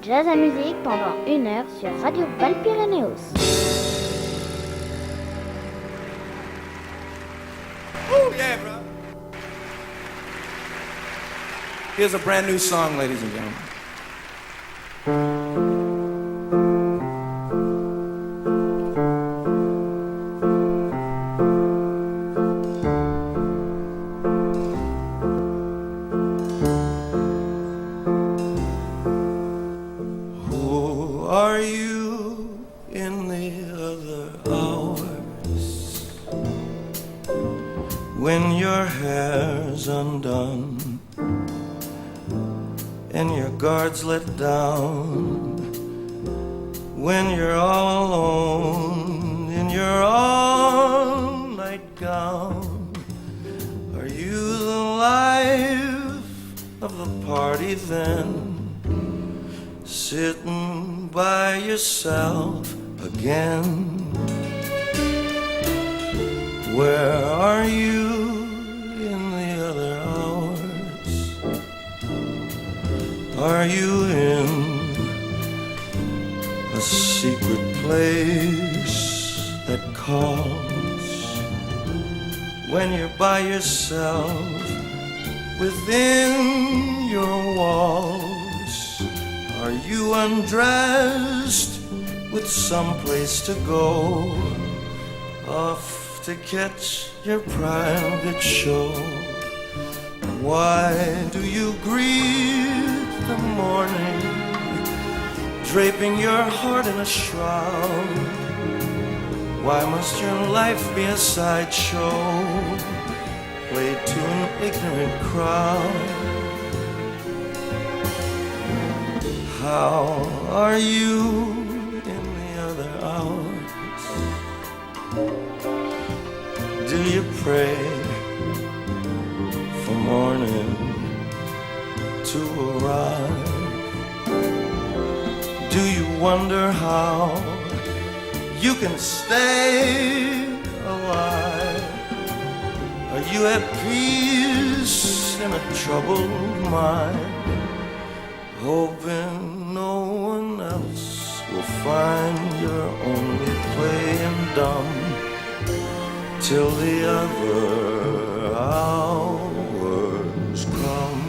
Jazz à musique pendant 1 heure sur Radio Valpyrénéos. Oh yeah, bro. Here's a brand new song, ladies and gentlemen. Who are you in the other hours when your hair's undone and your guard's let down, when you're all alone in your all-night gown? Are you the life of the party then, sitting by yourself again? Where are you in the other hours? Are you in a secret place that calls when you're by yourself within your walls? Are you undressed with someplace to go, off to catch your private show? Why do you greet the morning, draping your heart in a shroud? Why must your life be a sideshow, played to an ignorant crowd? How are you in the other hours? Do you pray for morning to arrive? Do you wonder how you can stay alive? Are you at peace in a troubled mind, hoping no one else will find you're only playing dumb till the other hours come?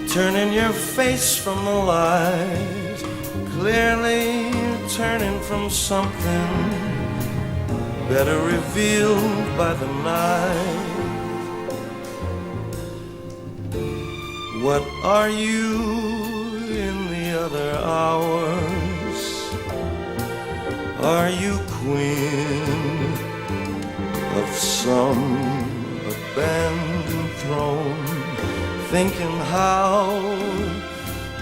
Turning your face from the light, clearly turning from something better revealed by the night. What are you in the other hours? Are you queen of some abandoned throne, thinking how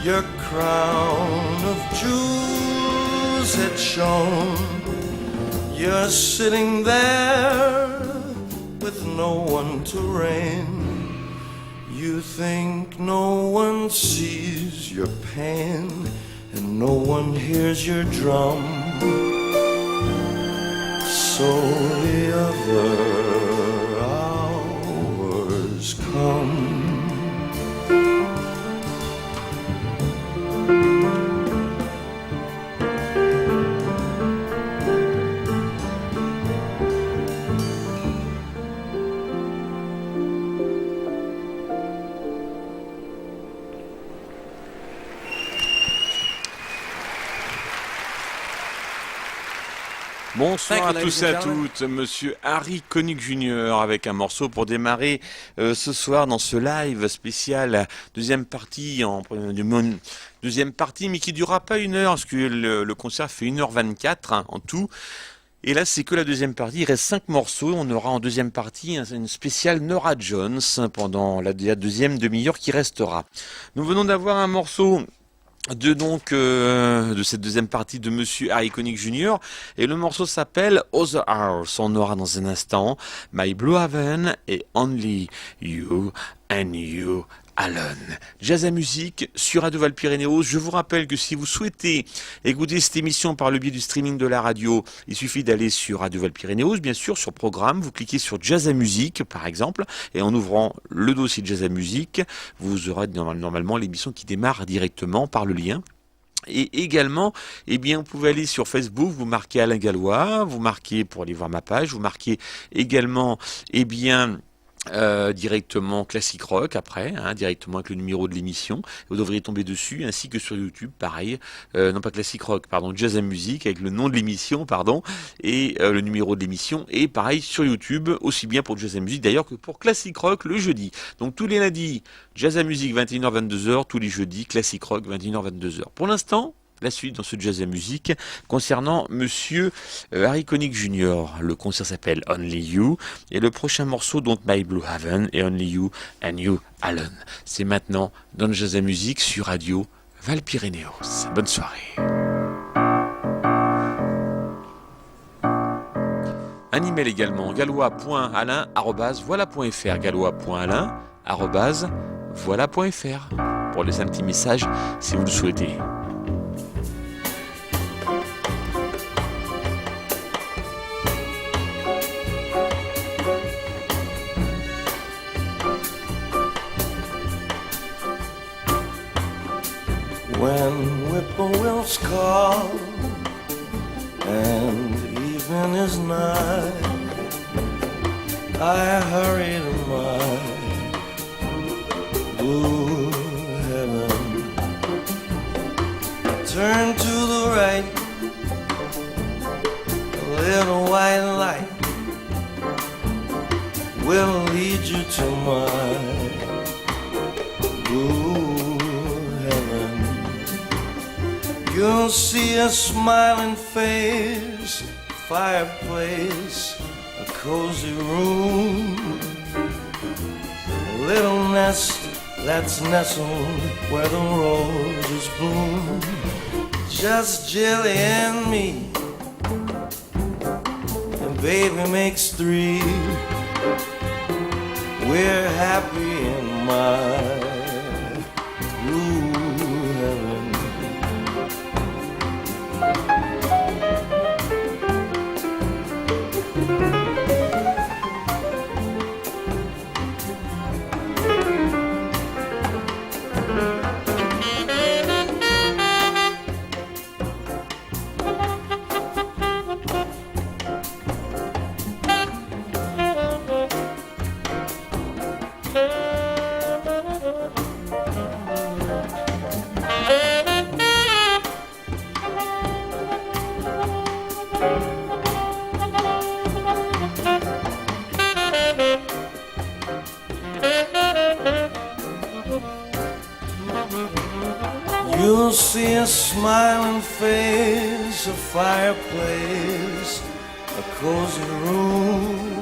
your crown of jewels had shone? You're sitting there with no one to reign. You think no one sees your pain and no one hears your drum. So the other hours come. Bonsoir à tous et à toutes, monsieur Harry Connick Jr. avec un morceau pour démarrer ce soir dans ce live spécial, deuxième partie mais qui durera pas 1 heure, parce que le concert fait 1h24 en tout. Et là, c'est que la deuxième partie. Il reste 5 morceaux. On aura en deuxième partie une spéciale Norah Jones pendant la deuxième demi-heure qui restera. Nous venons d'avoir un morceau de cette deuxième partie de Monsieur Harry Connick Jr. Et le morceau s'appelle Other Hours. On aura dans un instant My Blue Haven et Only You and You Alone. Jazz à musique sur Radio Val-Pyrénéos. Je vous rappelle que si vous souhaitez écouter cette émission par le biais du streaming de la radio, il suffit d'aller sur Radio Val-Pyrénéos, bien sûr, sur programme. Vous cliquez sur Jazz à musique, par exemple, et en ouvrant le dossier Jazz à musique, vous aurez normalement l'émission qui démarre directement par le lien. Et également, eh bien, vous pouvez aller sur Facebook, vous marquez Alain Gallois, vous marquez pour aller voir ma page, vous marquez également, eh bien, directement Classic Rock après, directement avec le numéro de l'émission, vous devriez tomber dessus, ainsi que sur YouTube, pareil, non pas Classic Rock, pardon, Jazz à musique avec le nom de l'émission, pardon, et le numéro de l'émission, et pareil sur YouTube, aussi bien pour Jazz à musique d'ailleurs que pour Classic Rock le jeudi. Donc tous les lundis, Jazz à musique 21h-22h, tous les jeudis, Classic Rock 21h-22h. Pour l'instant, la suite dans ce Jazz à musique concernant Monsieur Harry Connick Jr. Le concert s'appelle Only You et le prochain morceau donc My Blue Haven et Only You and You Alone. C'est maintenant dans le Jazz à musique sur Radio Val-Pyrénéos. Bonne soirée. Un email également gallois.alain@voilà.fr gallois.alain@voilà.fr pour laisser un petit message si vous le souhaitez. When whippoorwills call and evening is nigh, I hurry to my blue heaven. Turn to the right, a little white light will lead you to my blue. You'll see a smiling face, fireplace, a cozy room, a little nest that's nestled where the roses bloom. Just Jilly and me, and baby makes 3. We're happy in my blue heaven. You'll see a smiling face, a fireplace, a cozy room,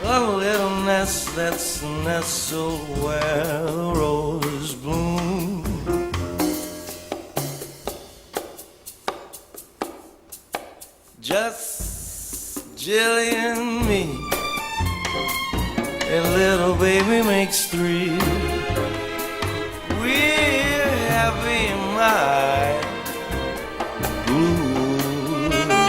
a little nest that's nestled where the roses bloom. Just Jilly and me, and little baby makes 3. We're happy in my blue heaven.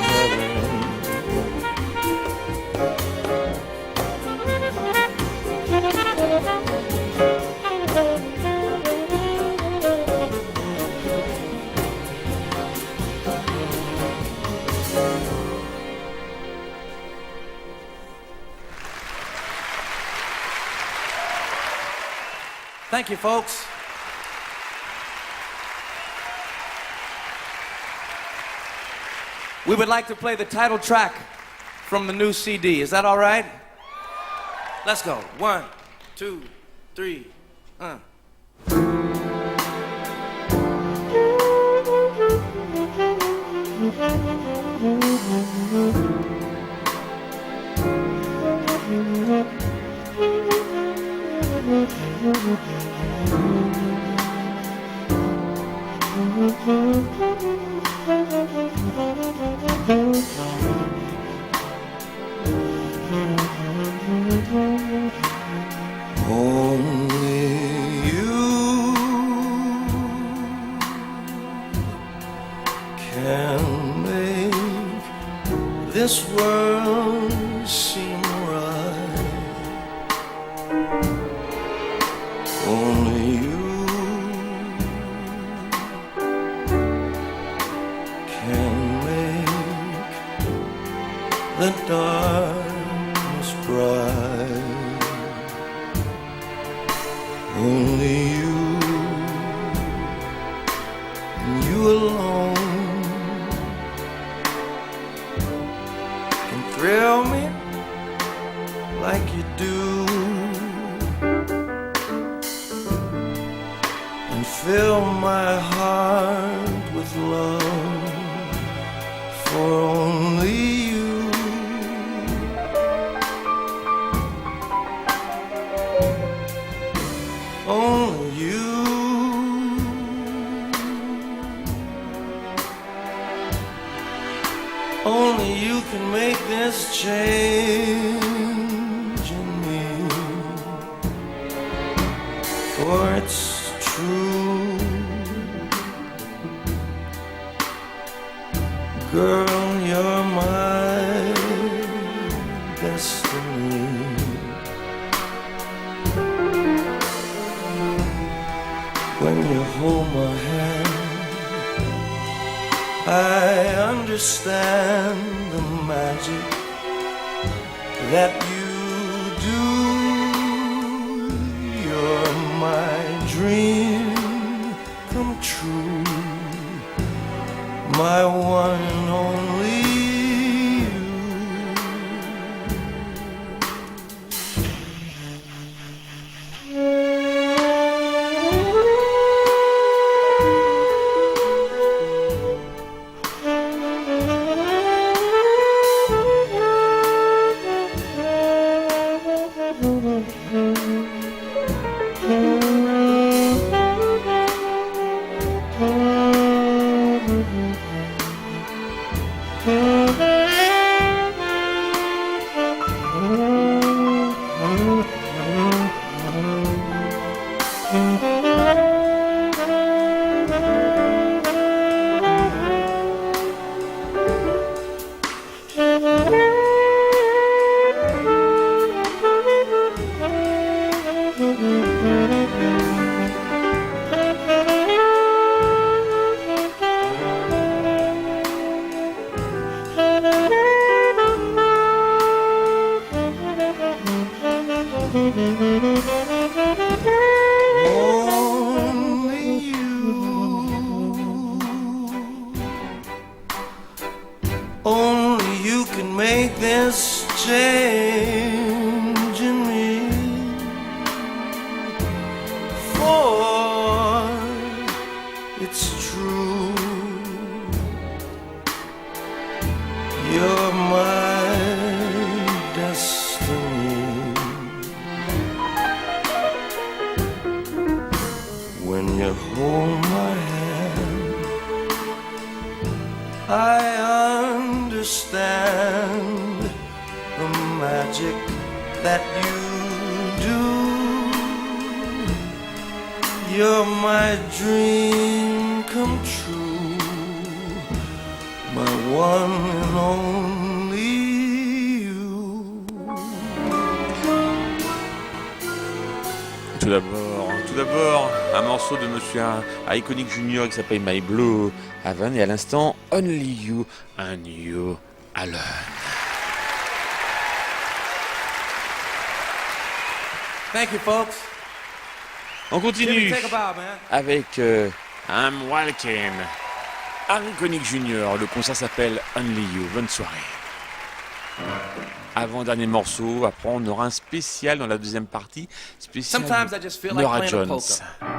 Thank you, folks. We would like to play the title track from the new CD. Is that all right? Let's go. 1, 2, 3. this world seem right. Only you can make the darkness bright. Only you, and you alone, can thrill me like you do, and fill my heart with love for only you. Only you. Only you can make this change in me. For it's true, girl, you're my destiny. When you hold my hand, I understand the magic that you do. You're my dream come true, my one and only you. Only you, only you can make this change in me. For it's true, you're my destiny. When you hold my hand, I understand the magic that you do. You're my dream come true, my one and only you. Tout d'abord, un morceau de Monsieur Iconic Junior qui s'appelle My Blue Heaven et à l'instant Only You and You Alone. Thank you, folks. On continue Take a bow, man. avec I'm Walking. Iconic Junior, le concert s'appelle Only You. Bonne soirée. Avant-dernier morceau, après on aura un spécial dans la deuxième partie, spécial Sometimes I just feel like Nora playing a Jones. polka.